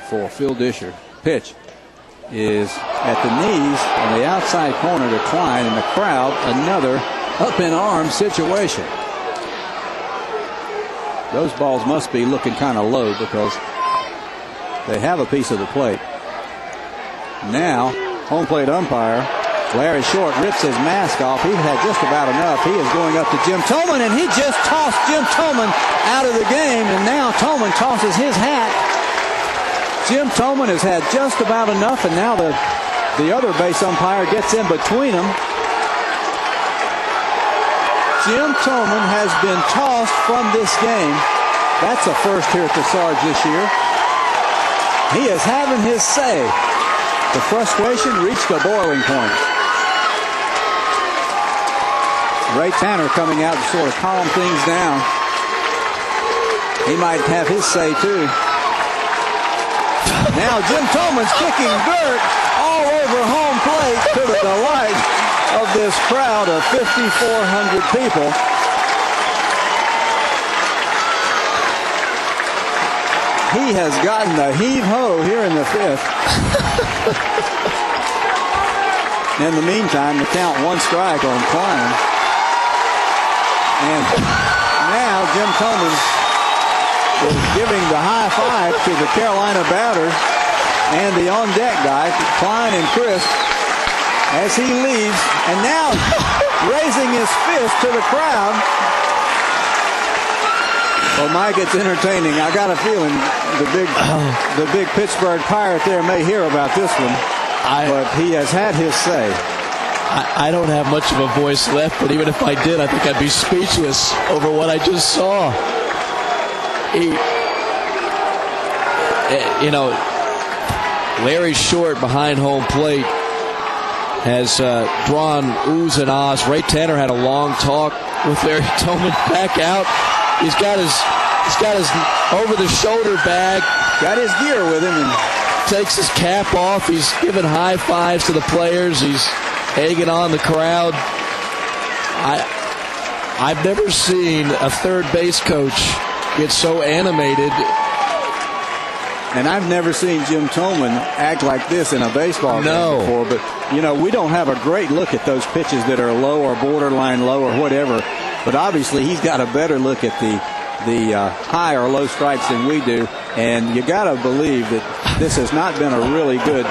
for Phil Disher. Pitch is at the knees on the outside corner to Klein, and the crowd, another up in arms situation. Those balls must be looking kind of low because they have a piece of the plate. Now, home plate umpire Larry Short rips his mask off. He had just about enough. He is going up to Jim Toman, and he just tossed Jim Toman out of the game, and now Toman tosses his hat. Jim Toman has had just about enough, and now the other base umpire gets in between them. Jim Toman has been tossed from this game. That's a first here at the Sarge this year. He is having his say. The frustration reached a boiling point. Ray Tanner coming out to sort of calm things down. He might have his say too. Now Jim Toman's kicking dirt all over home plate to the delight of this crowd of 5,400 people. He has gotten the heave-ho here in the fifth. In the meantime, the count 1 strike on Klein. And now Jim Toman is giving the high five to the Carolina batters and the on-deck guy, Klein and Chris, as he leaves. And now raising his fist to the crowd. Well, Mike, it's entertaining. I got a feeling the big Pittsburgh Pirate there may hear about this one, but he has had his say. I don't have much of a voice left, but even if I did, I think I'd be speechless over what I just saw. Larry Short behind home plate has drawn oohs and ahs. Ray Tanner had a long talk with Larry Toman back out. He's got his over-the-shoulder bag. Got his gear with him. And takes his cap off. He's giving high fives to the players. He's egging on the crowd. I've never seen a third base coach get so animated. And I've never seen Jim Toman act like this in a baseball game before. But, we don't have a great look at those pitches that are low or borderline low or whatever. But obviously he's got a better look at the high or low strikes than we do. And you got to believe that this has not been a really good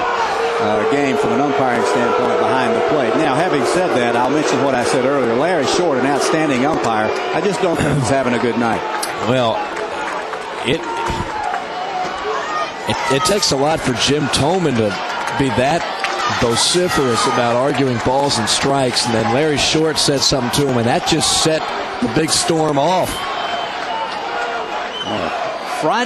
game from an umpiring standpoint behind the plate. Now, having said that, I'll mention what I said earlier. Larry Short, an outstanding umpire. I just don't think he's having a good night. Well, it takes a lot for Jim Toman to be that vociferous about arguing balls and strikes, and then Larry Short said something to him, and that just set the big storm off. Friday